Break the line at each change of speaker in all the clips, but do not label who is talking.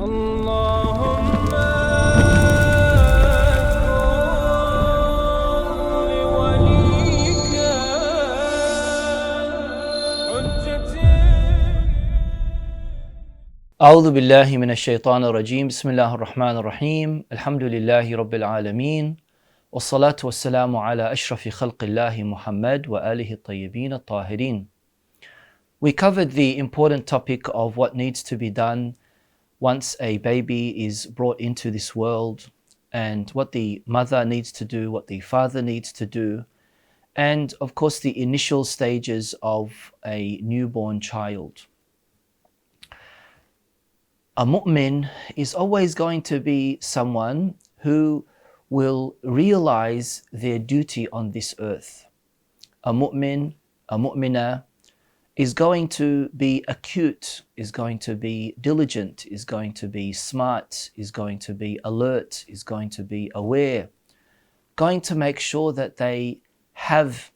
اللهم اذكر لوليك حجتي.
أعوذ بالله من الشيطان الرجيم. بسم الله الرحمن الرحيم. الحمد لله رب العالمين والصلاة والسلام على أشرف خلق الله محمد وآله الطيبين الطاهرين. We covered the important topic of what needs to be done once a baby is brought into this world, and what the mother needs to do, what the father needs to do, and of course the initial stages of a newborn child. A mu'min is always going to be someone who will realize their duty on this earth. A mu'min, a mu'mina is going to be acute, is going to be diligent, is going to be smart, is going to be alert, is going to be aware, going to make sure that they have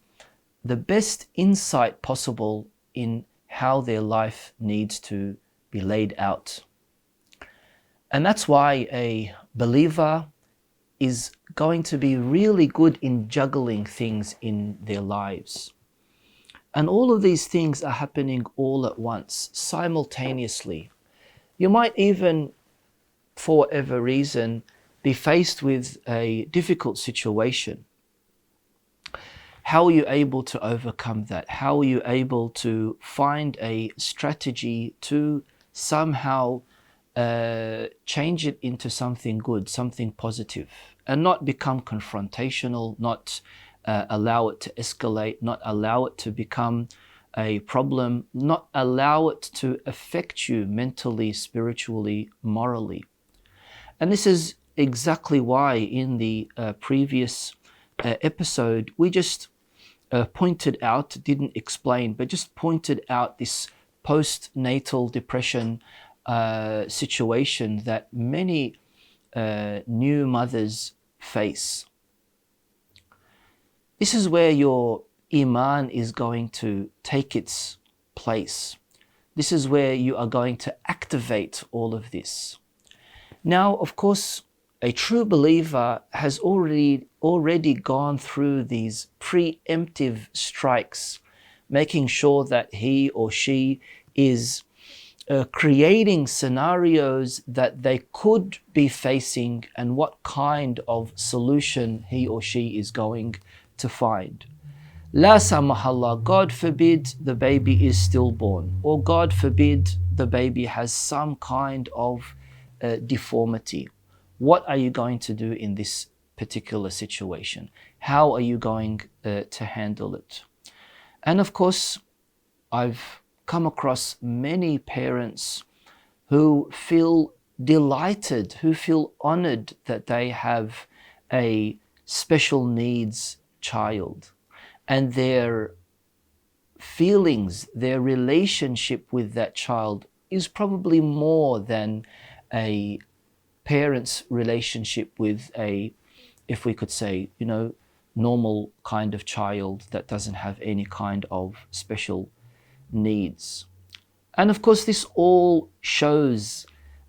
the best insight possible in how their life needs to be laid out. And that's why a believer is going to be really good in juggling things in their lives. And all of these things are happening all at once, simultaneously. You might even, for whatever reason, be faced with a difficult situation. How are you able to overcome that? How are you able to find a strategy to somehow change it into something good, something positive, and not become confrontational, not allow it to escalate, not allow it to become a problem, not allow it to affect you mentally, spiritually, morally. And this is exactly why in the previous episode we just pointed out, didn't explain, but just pointed out this postnatal depression situation that many new mothers face. This is where your iman is going to take its place. This is where you are going to activate all of this. Now, of course, a true believer has already gone through these preemptive strikes, making sure that he or she is creating scenarios that they could be facing and what kind of solution he or she is going to find. La samahallah, God forbid the baby is stillborn, or God forbid the baby has some kind of deformity. What are you going to do in this particular situation? How are you going to handle it? And of course, I've come across many parents who feel delighted, who feel honored that they have a special needs child, and their feelings, their relationship with that child is probably more than a parent's relationship with a, if we could say, normal kind of child that doesn't have any kind of special needs. And of course, this all shows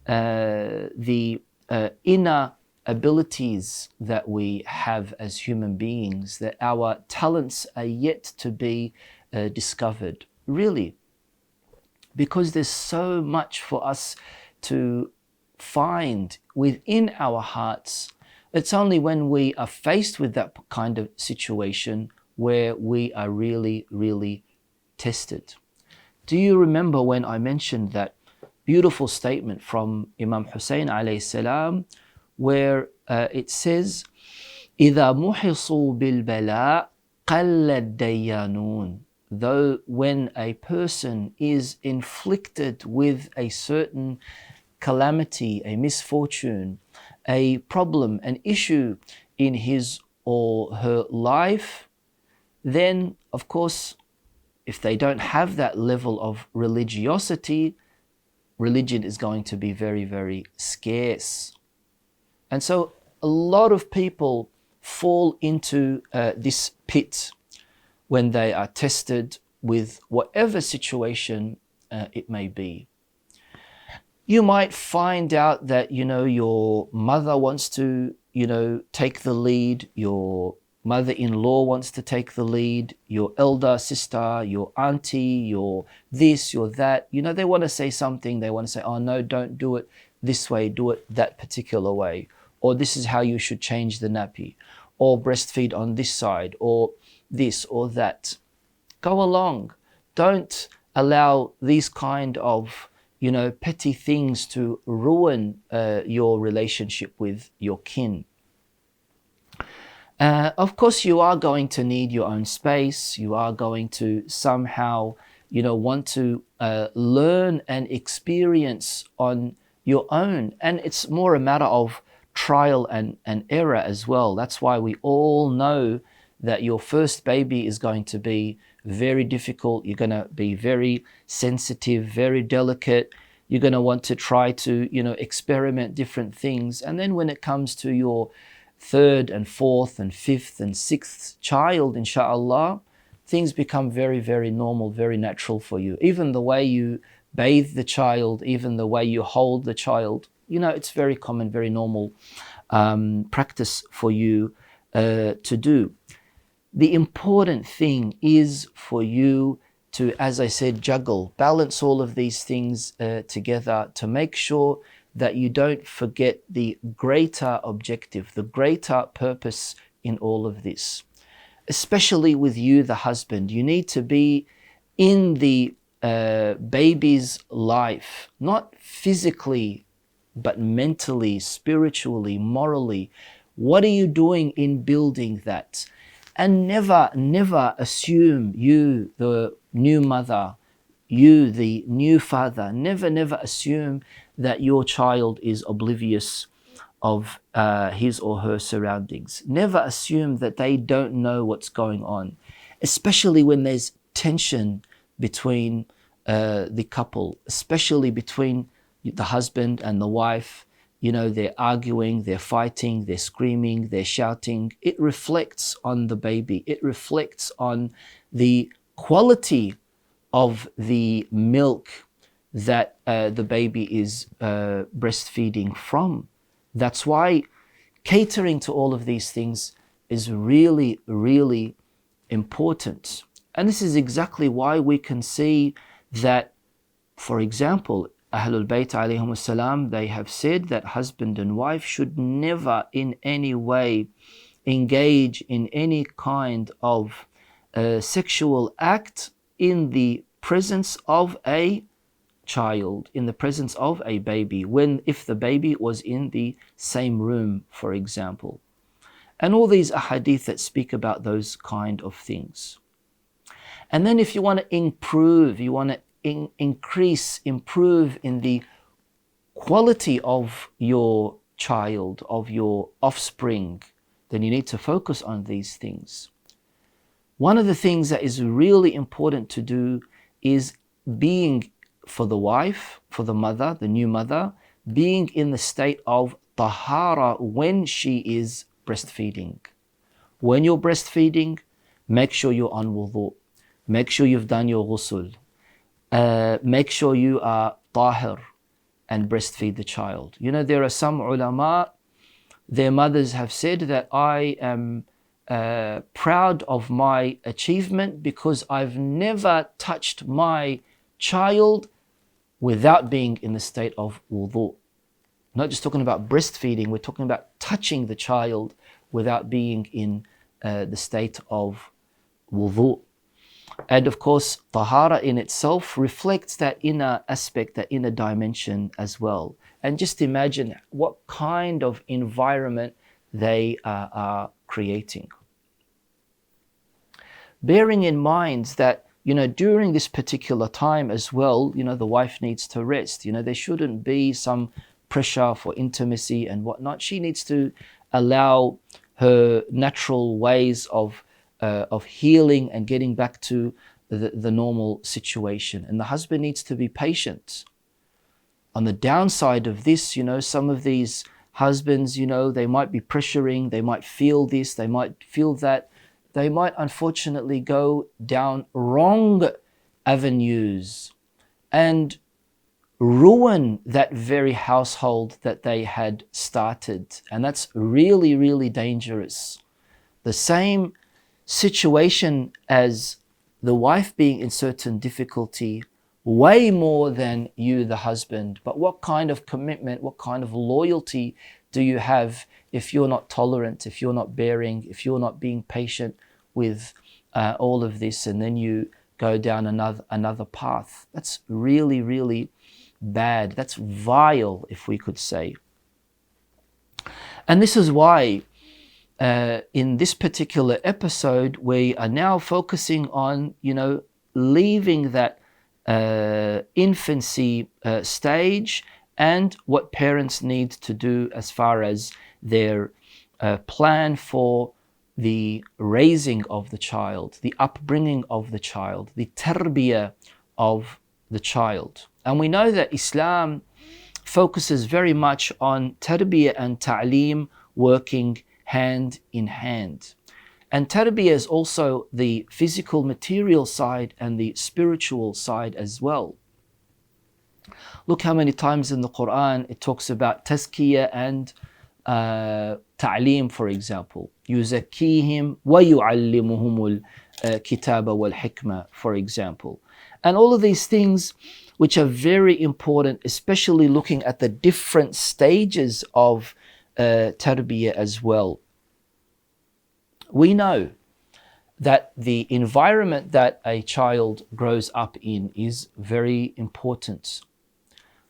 the inner abilities that we have as human beings, that our talents are yet to be discovered, really, because there's so much for us to find within our hearts. It's only when we are faced with that kind of situation where we are really, really tested. Do you remember when I mentioned that beautiful statement from Imam Hussein alayhi salam, where it says, إِذَا مُحِصُوا بِالْبَلَاءِ قَلَّ الدَّيَّانُونَ. Though when a person is inflicted with a certain calamity, a misfortune, a problem, an issue in his or her life, then of course, if they don't have that level of religiosity, religion is going to be very, very scarce. And so a lot of people fall into this pit when they are tested with whatever situation it may be. You might find out that, your mother wants to, take the lead, your mother-in-law wants to take the lead, your elder sister, your auntie, your this, your that, they want to say something. They want to say, oh no, don't do it this way, do it that particular way. Or this is how you should change the nappy, or breastfeed on this side, or this or that. Go along. Don't allow these kind of, petty things to ruin your relationship with your kin. Of course, you are going to need your own space. You are going to somehow, want to learn and experience on your own. And it's more a matter of trial and error as well. That's why we all know that your first baby is going to be very difficult. You're going to be very sensitive, very delicate. You're going to want to try to, experiment different things. And then when it comes to your third and fourth and fifth and sixth child, inshallah, things become very, very normal, very natural for you. Even the way you bathe the child, even the way you hold the child, it's very common, very normal practice for you to do. The important thing is for you to, as I said, juggle, balance all of these things together to make sure that you don't forget the greater objective, the greater purpose in all of this. Especially with you, the husband, you need to be in the baby's life, not physically, but mentally, spiritually, morally. What are you doing in building that? And never, never assume you, the new mother, you, the new father, never, never assume that your child is oblivious of his or her surroundings. Never assume that they don't know what's going on, especially when there's tension between the couple, especially between the husband and the wife. They're arguing, they're fighting, they're screaming, they're shouting. It reflects on the baby. It reflects on the quality of the milk that the baby is breastfeeding from. That's why catering to all of these things is really, really important. And this is exactly why we can see that, for example, Ahlul Bayt alayhim salam, they have said that husband and wife should never in any way engage in any kind of sexual act in the presence of a child, in the presence of a baby, if the baby was in the same room, for example. And all these ahadith that speak about those kind of things. And then if you want to improve, you want to improve in the quality of your child, of your offspring, then you need to focus on these things. One of the things that is really important to do is being, for the wife, for the mother, the new mother, being in the state of tahara when she is breastfeeding. When you're breastfeeding, make sure you're on wudu. Make sure you've done your ghusl. Make sure you are tahir and breastfeed the child. There are some ulama, their mothers have said that I am proud of my achievement because I've never touched my child without being in the state of wudu. Not just talking about breastfeeding, we're talking about touching the child without being in the state of wudu. And of course, tahara in itself reflects that inner aspect, that inner dimension as well. And just imagine what kind of environment they are creating. Bearing in mind that, during this particular time as well, the wife needs to rest. There shouldn't be some pressure for intimacy and whatnot. She needs to allow her natural ways of healing and getting back to the normal situation. And the husband needs to be patient. On the downside of this, some of these husbands, they might be pressuring, they might feel this, they might feel that. They might unfortunately go down wrong avenues. And ruin that very household that they had started. And that's really, really dangerous. The same situation as the wife being in certain difficulty, way more than you, the husband. But what kind of commitment, what kind of loyalty do you have if you're not tolerant, if you're not bearing, if you're not being patient with all of this, and then you go down another path? That's really, really bad. That's vile, if we could say. And this is why in this particular episode, we are now focusing on, leaving that infancy stage and what parents need to do as far as their plan for the raising of the child, the upbringing of the child, the tarbiyah of the child. And we know that Islam focuses very much on tarbiyah and ta'lim working hand in hand. And tarbiyah is also the physical, material side and the spiritual side as well. Look how many times in the Quran it talks about tazkiyah and ta'lim, for example. يُزَكِّيهِمْ وَيُعَلِّمُهُمُ الْكِتَابَ وَالْحِكْمَةِ, for example. And all of these things which are very important, especially looking at the different stages of tarbiyah as well. We know that the environment that a child grows up in is very important.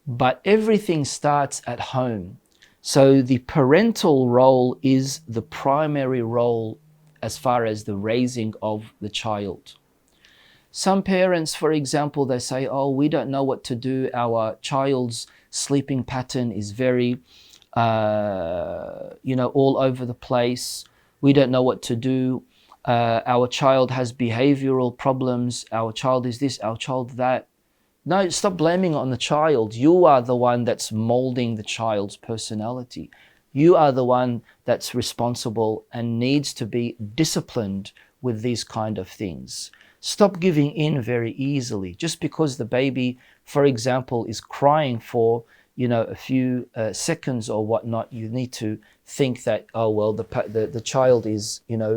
But everything starts at home. So the parental role is the primary role as far as the raising of the child. Some parents, for example, they say, oh, we don't know what to do. Our child's sleeping pattern is very, all over the place. We don't know what to do. Our child has behavioral problems. Our child is this, our child that. No, stop blaming on the child. You are the one that's molding the child's personality. You are the one that's responsible and needs to be disciplined with these kind of things. Stop giving in very easily. Just because the baby, for example, is crying for, a few seconds or whatnot, you need to think that, oh, well, the child is, in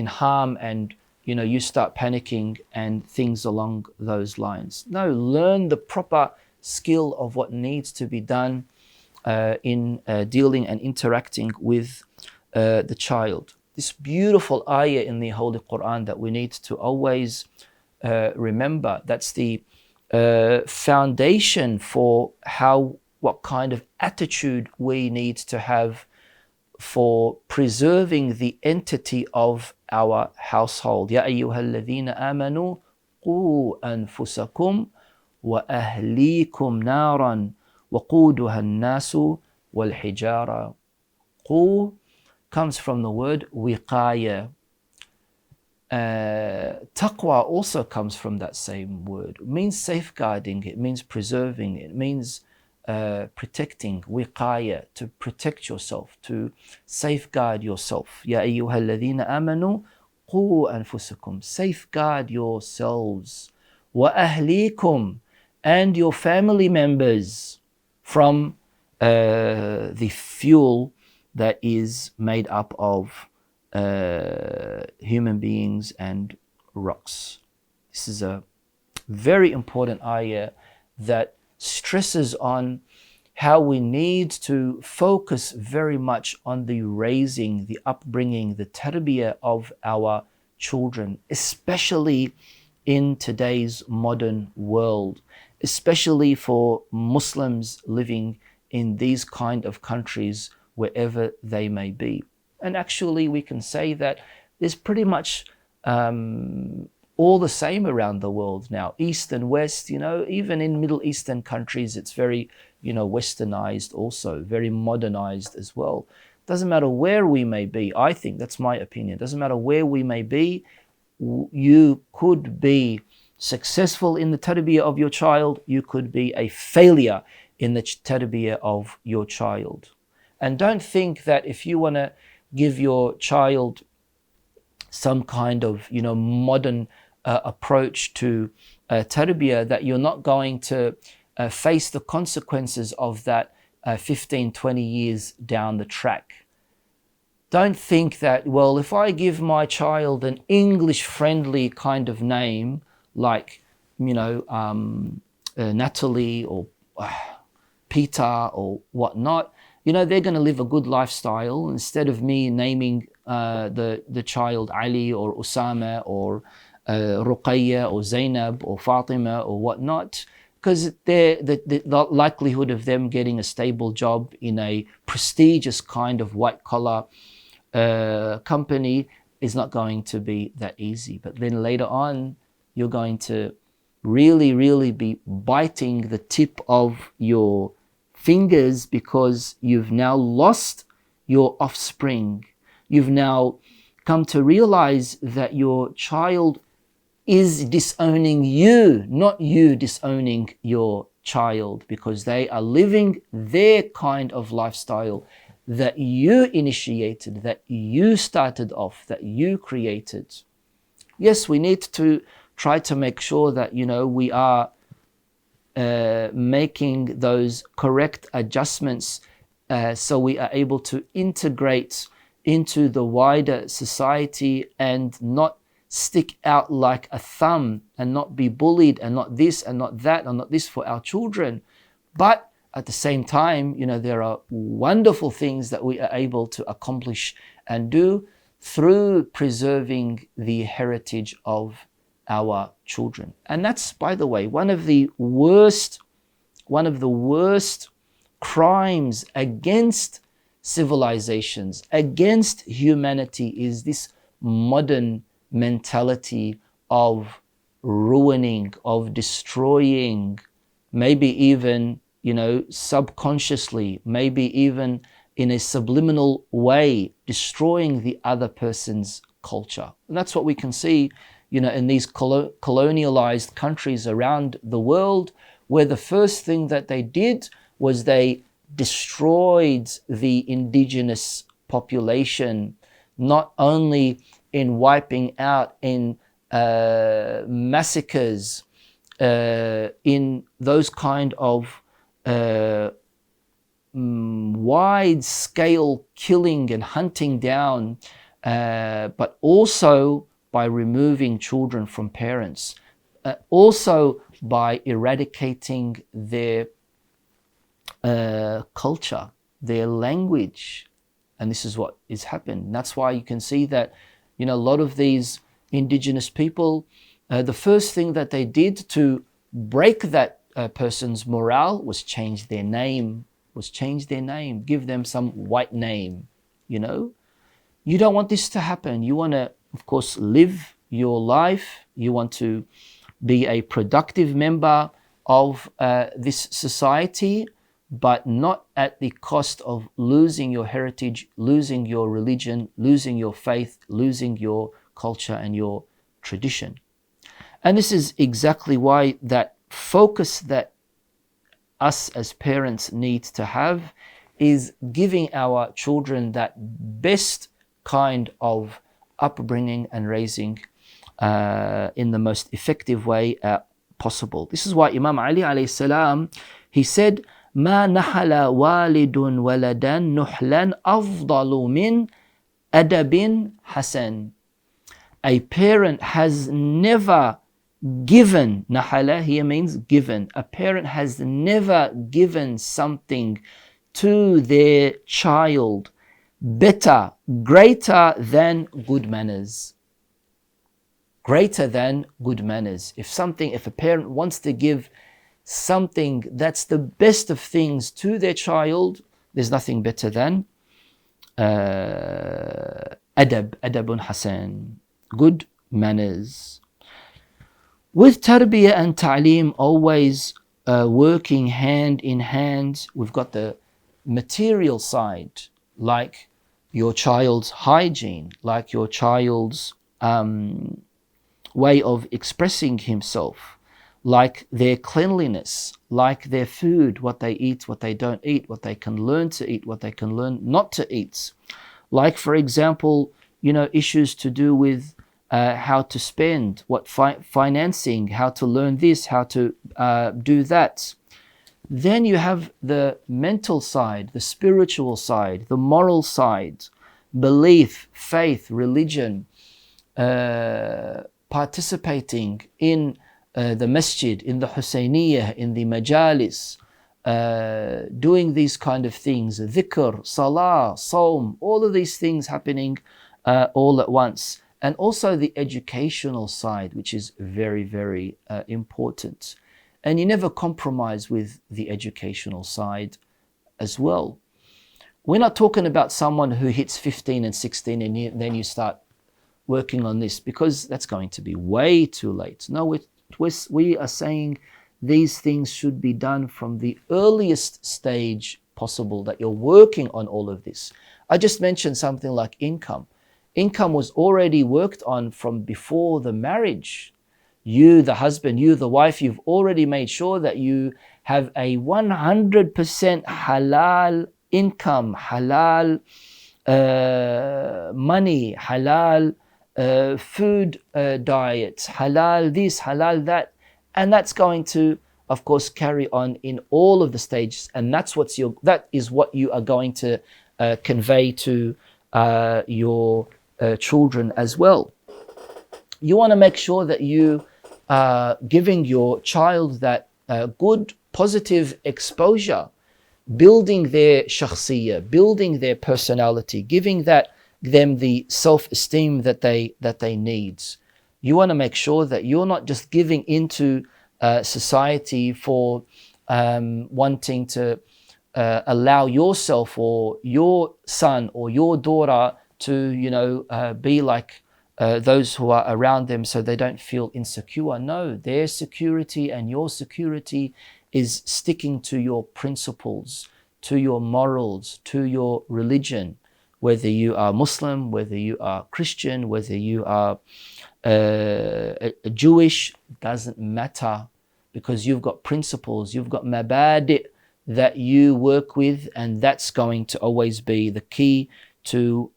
harm, and you start panicking and things along those lines. No, learn the proper skill of what needs to be done in dealing and interacting with the child. This beautiful ayah in the Holy Quran that we need to always remember. That's the foundation for what kind of attitude we need to have for preserving the entity of our household. Ya ayyuhalladhina amanu qu anfusakum wa ahlikum naran waquduha an-nasu wal hijara. Qu comes from the word wiqaya. Taqwa also comes from that same word. It means safeguarding, it means preserving, it means protecting, wiqaya, to protect yourself, to safeguard yourself. Ya ayyuhalladhina amanu qu anfusakum, safeguard yourselves. Wa ahlikum, and your family members, from the fuel that is made up of human beings and rocks. This is a very important ayah that stresses on how we need to focus very much on the raising, the upbringing, the tarbiyah of our children, especially in today's modern world, especially for Muslims living in these kind of countries, wherever they may be. And actually we can say that there's pretty much all the same around the world now, East and West, even in Middle Eastern countries, it's very, westernized also, very modernized as well. Doesn't matter where we may be, I think, that's my opinion, doesn't matter where we may be, you could be successful in the tarbiyah of your child, you could be a failure in the tarbiyah of your child. And don't think that if you want to give your child some kind of, modern approach to tarbiyah, that you're not going to face the consequences of that 15, 20 years down the track. Don't think that, well, if I give my child an English-friendly kind of name, like, Natalie or Peter or whatnot, they're going to live a good lifestyle instead of me naming the child Ali or Usama or Ruqayya or Zainab or Fatima or whatnot, because the likelihood of them getting a stable job in a prestigious kind of white-collar company is not going to be that easy. But then later on, you're going to really, really be biting the tip of your fingers because you've now lost your offspring. You've now come to realize that your child is disowning you, not you disowning your child, because they are living their kind of lifestyle that you initiated, that you started off, that you created. Yes, we need to try to make sure that, we are making those correct adjustments so we are able to integrate into the wider society and not stick out like a thumb and not be bullied and not this and not that and not this for our children. But at the same time, there are wonderful things that we are able to accomplish and do through preserving the heritage of our children. And that's, by the way, one of the worst crimes against civilizations, against humanity, is this modern mentality of ruining, of destroying, maybe even, subconsciously, maybe even in a subliminal way, destroying the other person's culture. And that's what we can see, in these colonialized countries around the world, where the first thing that they did was they destroyed the indigenous population, not only in wiping out, in massacres, in those kind of wide-scale killing and hunting down, but also by removing children from parents, also by eradicating their culture, their language. And this is what is happened. And that's why you can see that, a lot of these indigenous people, the first thing that they did to break that person's morale was change their name, give them some white name, You don't want this to happen. You want to, of course, live your life. You want to be a productive member of this society, but not at the cost of losing your heritage, losing your religion, losing your faith, losing your culture and your tradition. And this is exactly why that focus that us as parents need to have is giving our children that best kind of upbringing and raising in the most effective way possible. This is why Imam Ali alayhi salam, he said, ما نحل والد ولدا نحلا أفضل من أدب حسن. A parent has never given, nahala here means given. A parent has never given something to their child better, greater than good manners. Greater than good manners. If a parent wants to give something that's the best of things to their child, there's nothing better than adabun hasan, good manners. With tarbiyah and ta'lim always working hand in hand, we've got the material side, like your child's hygiene, like your child's way of expressing himself, like their cleanliness, like their food, what they eat, what they don't eat, what they can learn to eat, what they can learn not to eat. Like, for example, issues to do with how to spend, what financing, how to learn this, how to do that. Then you have the mental side, the spiritual side, the moral side, belief, faith, religion, participating in the masjid, in the Husayniyah, in the majalis, doing these kind of things, dhikr, salah, sawm, all of these things happening all at once. And also the educational side, which is very, very important. And you never compromise with the educational side as well. We're not talking about someone who hits 15 and 16 and then you start working on this, because that's going to be way too late. No, we are saying these things should be done from the earliest stage possible, that you're working on all of this. I just mentioned something like income. Income was already worked on from before the marriage. You, the husband, you, the wife, you've already made sure that you have a 100% halal income, halal money, halal food diets, halal this, halal that. And that's going to, of course, carry on in all of the stages. And that is what you are going to convey to your children as well. You want to make sure that you are giving your child that good, positive exposure, building their shakhsiyah, building their personality, giving them the self-esteem that they need. You want to make sure that you're not just giving into society for wanting to allow yourself or your son or your daughter to, be like those who are around them so they don't feel insecure. No, their security and your security is sticking to your principles, to your morals, to your religion, whether you are Muslim, whether you are Christian, whether you are Jewish, doesn't matter, because you've got principles, you've got mabadi' that you work with, and that's going to always be the key to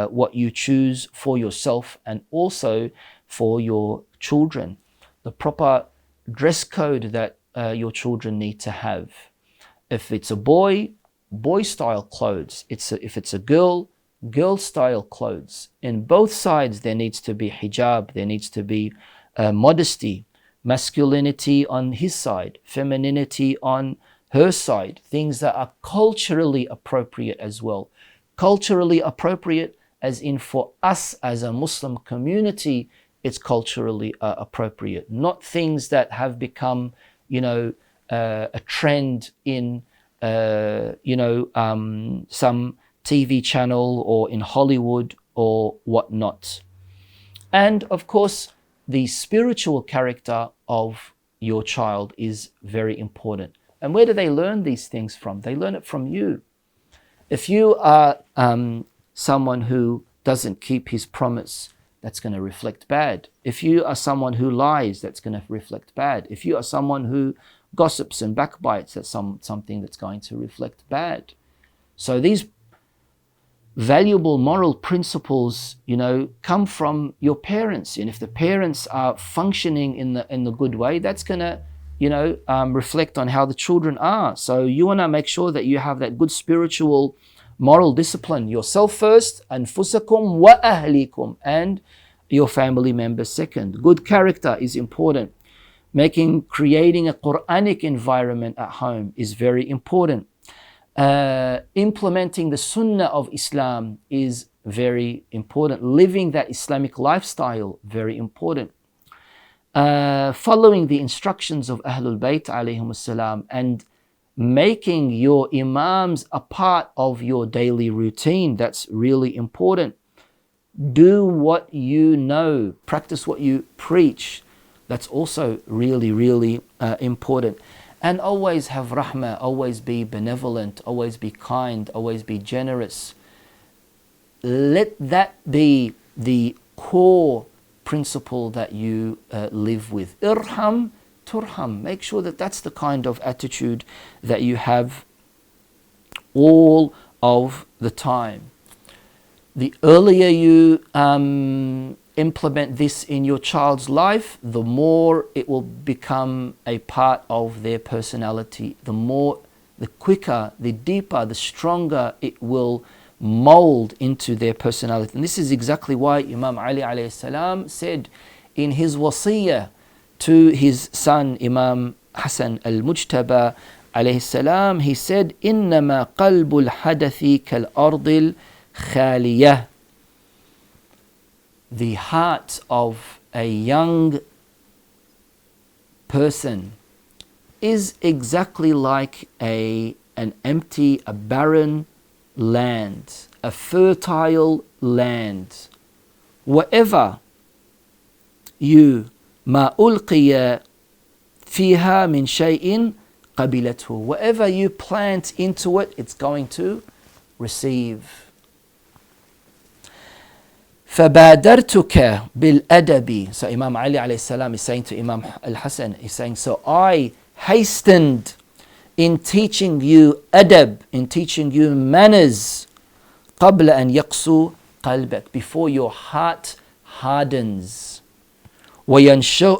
what you choose for yourself and also for your children. The proper dress code that your children need to have. If it's a boy, boy style clothes. If it's a girl, girl style clothes. In both sides there needs to be hijab, there needs to be modesty, masculinity on his side, femininity on her side, things that are culturally appropriate as well. Culturally appropriate as in for us as a Muslim community, it's culturally appropriate, not things that have become, a trend in, some TV channel or in Hollywood or whatnot. And of course, the spiritual character of your child is very important. And where do they learn these things from? They learn it from you. If you are someone who doesn't keep his promise, that's going to reflect bad. If you are someone who lies, that's going to reflect bad. If you are someone who gossips and backbites, that's something that's going to reflect bad. So these valuable moral principles, come from your parents. And if the parents are functioning in the good way, that's going to, reflect on how the children are. So you want to make sure that you have that good spiritual moral discipline. Yourself first, anfusakum wa ahlikum, and your family members second. Good character is important. Creating a Quranic environment at home is very important. Implementing the sunnah of Islam is very important. Living that Islamic lifestyle, very important. Following the instructions of Ahlul Bayt alayhim salam and making your imams a part of your daily routine, that's really important. Do what you know, practice what you preach. That's also really, really important. And always have rahmah, always be benevolent, always be kind, always be generous. Let that be the core principle that you live with. Irham turham. Make sure that that's the kind of attitude that you have all of the time. The earlier you implement this in your child's life, the more it will become a part of their personality. The quicker, the deeper, the stronger it will mold into their personality. And this is exactly why Imam Ali alayhi salam said in his wasiyah to his son Imam Hassan al-Mujtaba alayhi salam, he said, إِنَّمَا قَلْبُ الْحَدَثِ كَالْأَرْضِ الْخَالِيَةِ. The heart of a young person is exactly like an empty, a barren land, a fertile land. Whatever ما ألقي فيها من شيء قبلته. Whatever you plant into it, it's going to receive. فبادرتك بالأدب. So Imam Ali alayhi salam is saying to Imam al-Hassan, he's saying, so I hastened in teaching you adab, in teaching you manners, قبل أن يقسو قلبك, before your heart hardens. ويشتغل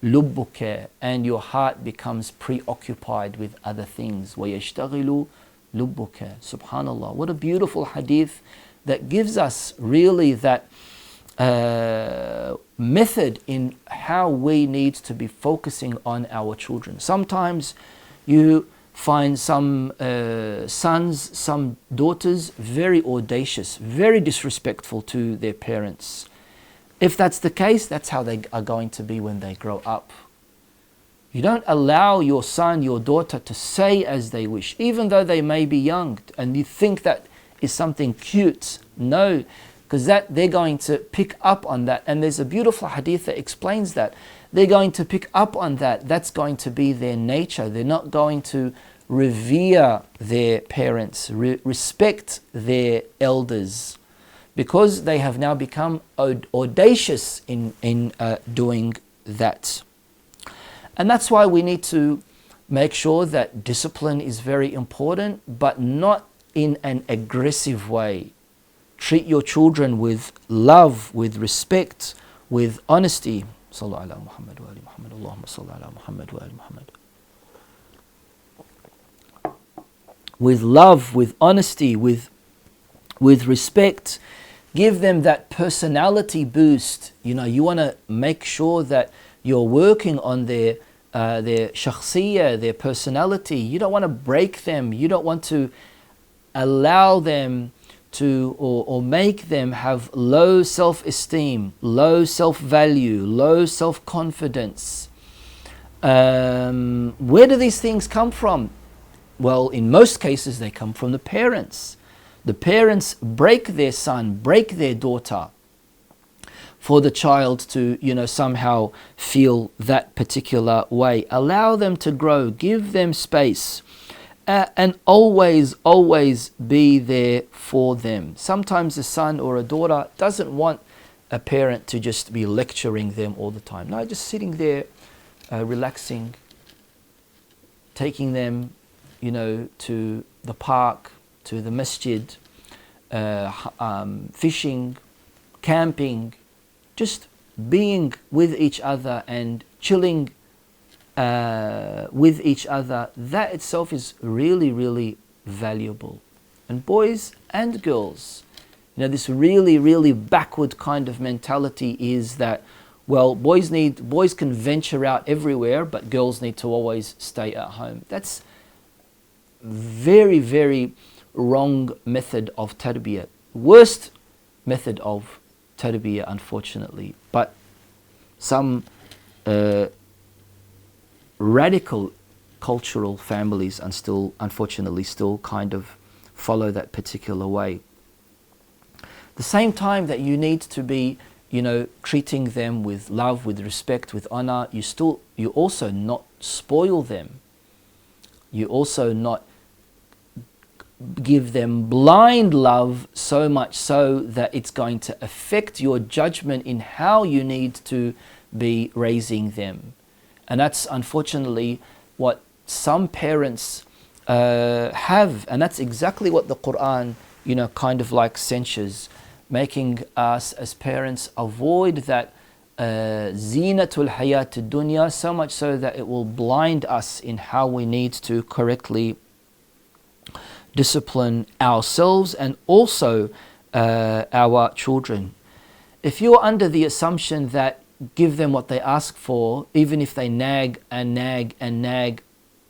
لبك, and your heart becomes preoccupied with other things. ويشتغل لبك. Subhanallah, what a beautiful hadith that gives us really that method in how we need to be focusing on our children. Sometimes you find some sons, some daughters very audacious, very disrespectful to their parents. If that's the case, that's how they are going to be when they grow up. You don't allow your son, your daughter to say as they wish, even though they may be young, and you think that is something cute. No, because that they're going to pick up on that. And there's a beautiful hadith that explains that. They're going to pick up on that. That's going to be their nature. They're not going to revere their parents, respect their elders, because they have now become audacious in doing that. And that's why we need to make sure that discipline is very important, but not in an aggressive way. Treat your children with love, with respect, with honesty. Sallallahu ala Muhammad wa ali Muhammad. Allahumma salli ala Muhammad wa ali Muhammad. With love, with honesty, with respect. Give them that personality boost. You know, you want to make sure that you're working on their shakhsiyah, their personality. You don't want to break them. You don't want to allow them to or make them have low self-esteem, low self-value, low self-confidence. Where do these things come from? Well, in most cases, they come from the parents. The parents break their son, break their daughter, for the child to, somehow feel that particular way. Allow them to grow, give them space, and always be there for them. Sometimes a son or a daughter doesn't want a parent to just be lecturing them all the time. No, just sitting there, relaxing, taking them, to the park, to the masjid, fishing, camping, just being with each other and chilling with each other. That itself is really, really valuable. And boys and girls, this really, really backward kind of mentality is that, well, boys can venture out everywhere, but girls need to always stay at home. That's very, very wrong method of tarbiyah. Worst method of tarbiyah, unfortunately. But some radical cultural families and unfortunately still kind of follow that particular way. The same time that you need to be, treating them with love, with respect, with honor, you also not spoil them. You also not give them blind love, so much so that it's going to affect your judgment in how you need to be raising them. And that's unfortunately what some parents have, and that's exactly what the Quran, kind of like censures. making us as parents avoid that zinatul hayat dunya, so much so that it will blind us in how we need to correctly discipline ourselves and also our children. If you're under the assumption that give them what they ask for, even if they nag and nag and nag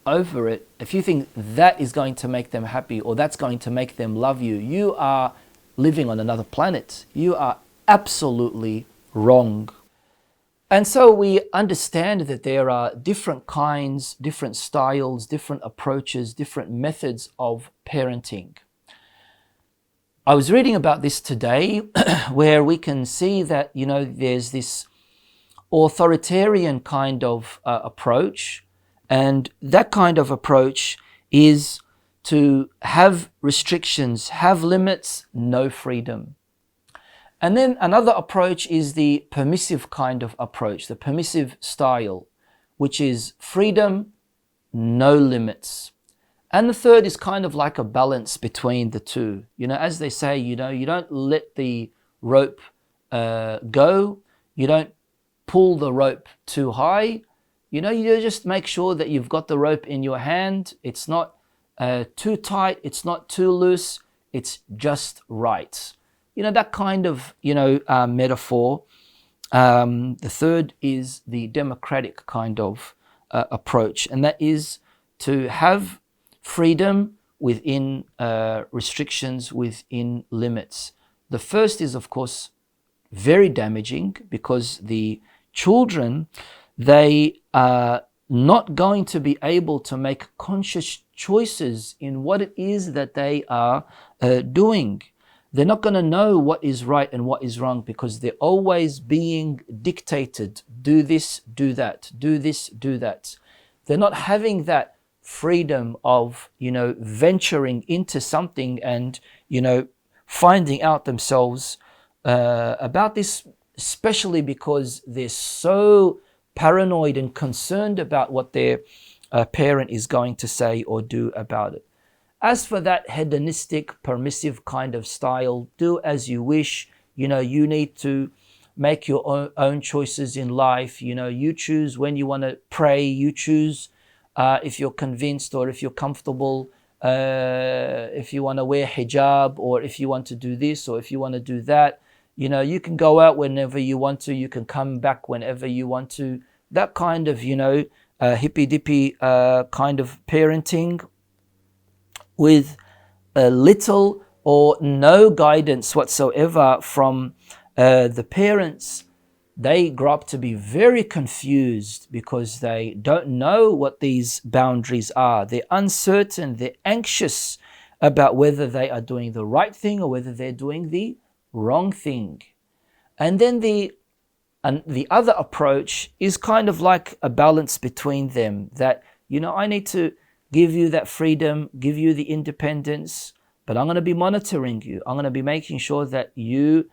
over it, if you think that is going to make them happy or that's going to make them love you, you are living on another planet. You are absolutely wrong. And so we understand that there are different kinds, different styles, different approaches, different methods of parenting. I was reading about this today where we can see that, there's this authoritarian kind of approach, and that kind of approach is to have restrictions, have limits, no freedom. And then another approach is the permissive kind of approach, the permissive style, which is freedom, no limits. And the third is kind of like a balance between the two. As they say, you don't let the rope go, you don't pull the rope too high. You just make sure that you've got the rope in your hand. It's not too tight, it's not too loose, it's just right. That kind of, metaphor. The third is the democratic kind of approach, and that is to have freedom within restrictions, within limits. The first is, of course, very damaging because the children, they are not going to be able to make conscious choices in what it is that they are doing. They're not going to know what is right and what is wrong because they're always being dictated. Do this, do that. Do this, do that. They're not having that freedom of, venturing into something and, finding out themselves about this, especially because they're so paranoid and concerned about what their parent is going to say or do about it. As for that hedonistic, permissive kind of style, do as you wish. You need to make your own choices in life. You choose when you want to pray. You choose if you're convinced or if you're comfortable, if you want to wear hijab or if you want to do this or if you want to do that. You can go out whenever you want to. You can come back whenever you want to. That kind of, hippy-dippy kind of parenting with little or no guidance whatsoever from the parents. They grow up to be very confused because they don't know what these boundaries are. They're uncertain, they're anxious about whether they are doing the right thing or whether they're doing the wrong thing. And then the other approach is kind of like a balance between them, that, I need to give you that freedom, give you the independence, but I'm going to be monitoring you. I'm going to be making sure that you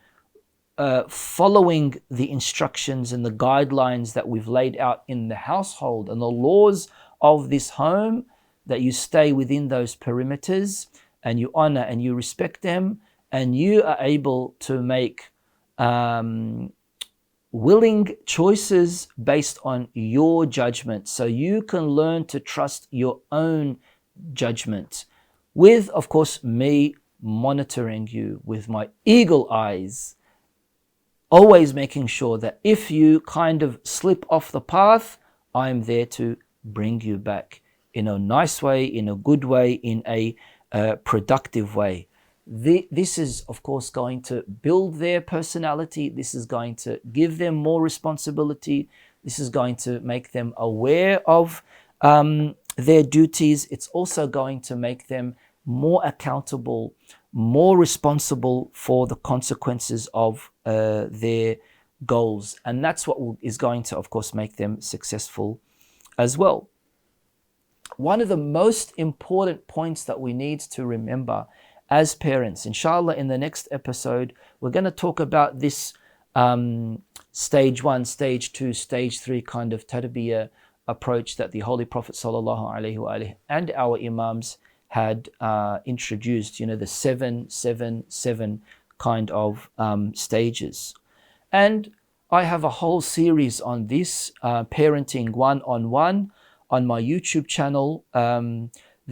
following the instructions and the guidelines that we've laid out in the household and the laws of this home, that you stay within those perimeters and you honor and you respect them, and you are able to make willing choices based on your judgment, so you can learn to trust your own judgment, with, of course, me monitoring you with my eagle eyes, always making sure that if you kind of slip off the path, I'm there to bring you back in a nice way, in a good way, in a productive way. This is, of course, going to build their personality. This is going to give them more responsibility. This is going to make them aware of their duties. It's also going to make them more accountable, more responsible for the consequences of their goals. And that's what is going to, of course, make them successful as well. One of the most important points that we need to remember as parents, inshallah, in the next episode, we're going to talk about this stage 1, stage 2, stage 3 kind of tarbiyah approach that the Holy Prophet ﷺ and our Imams had introduced, the 7-7-7 kind of stages. And I have a whole series on this, parenting one-on-one, on my YouTube channel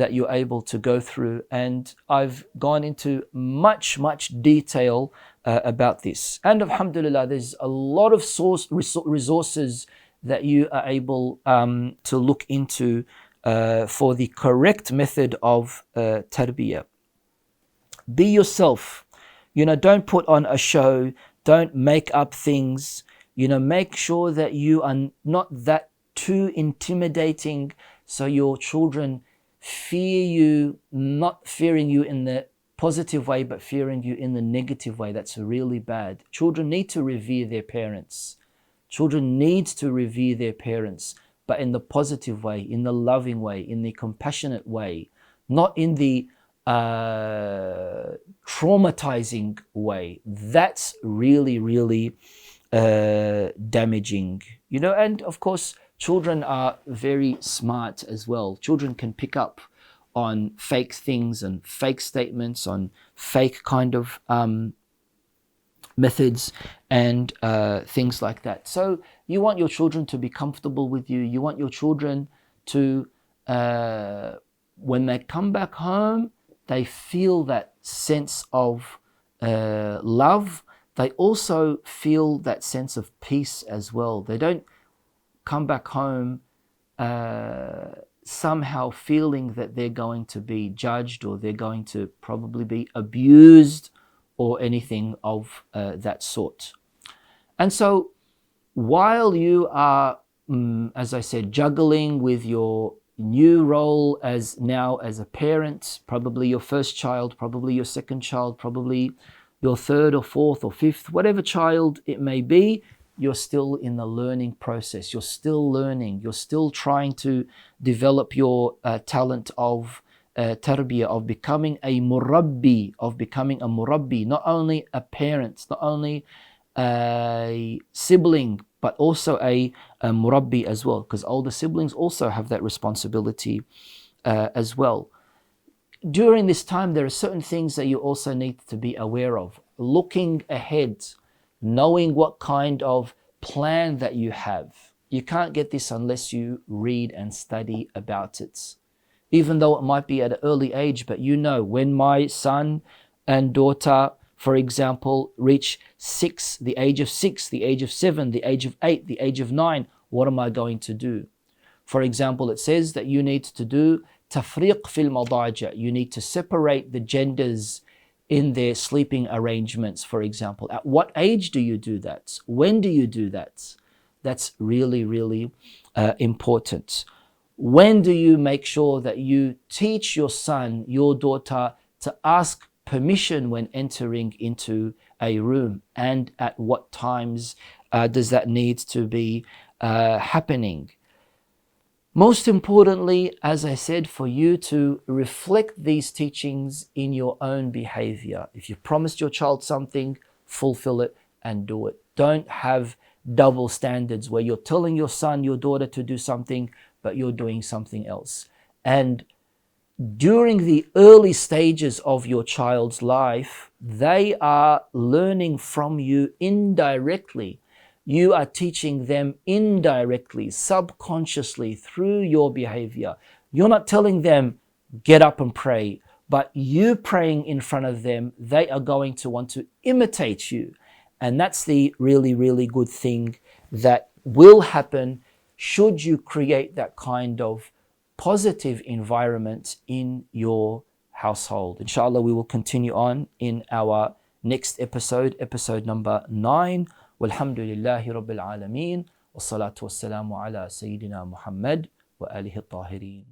that you're able to go through. And I've gone into much detail about this. And alhamdulillah, there's a lot of resources that you are able to look into for the correct method of tarbiyah. Be yourself. Don't put on a show. Don't make up things. Make sure that you are not that too intimidating, so your children fear you, not fearing you in the positive way, but fearing you in the negative way. That's really bad. Children need to revere their parents. Children need to revere their parents, but in the positive way, in the loving way, in the compassionate way, not in the traumatizing way. That's really damaging. And of course, children are very smart as well. Children can pick up on fake things and fake statements, on fake kind of methods and things like that. So you want your children to be comfortable with you. You want your children to, when they come back home, they feel that sense of love. They also feel that sense of peace as well. They don't come back home somehow feeling that they're going to be judged, or they're going to probably be abused, or anything of that sort. And so while you are, as I said, juggling with your new role as a parent, probably your first child, probably your second child, probably your third or fourth or fifth, whatever child it may be, you're still in the learning process. You're still learning. You're still trying to develop your talent of tarbiyah, of becoming a murabbi, not only a parent, not only a sibling, but also a murabbi as well, because older siblings also have that responsibility as well. During this time, there are certain things that you also need to be aware of. Looking ahead, knowing what kind of plan that you have. You can't get this unless you read and study about it. Even though it might be at an early age, but when my son and daughter, for example, reach the age of 6, the age of 7, the age of 8, the age of 9, what am I going to do? For example, it says that you need to do tafriq fil madaja. You need to separate the genders in their sleeping arrangements, for example. At what age do you do that? When do you do that? That's really important. When do you make sure that you teach your son, your daughter, to ask permission when entering into a room? And at what times does that need to be happening? Most importantly, as I said, for you to reflect these teachings in your own behavior. If you promised your child something, fulfill it and do it. Don't have double standards where you're telling your son, your daughter to do something, but you're doing something else. And during the early stages of your child's life, they are learning from you indirectly. You are teaching them indirectly, subconsciously, through your behavior. You're not telling them, get up and pray, but you praying in front of them, they are going to want to imitate you. And that's the really good thing that will happen should you create that kind of positive environment in your household. Inshallah, we will continue on in our next episode, episode number 9. Walhamdulillahi Rabbil Alameen. Wassalatu wassalamu ala Sayyidina Muhammad wa alihi at-tahirin.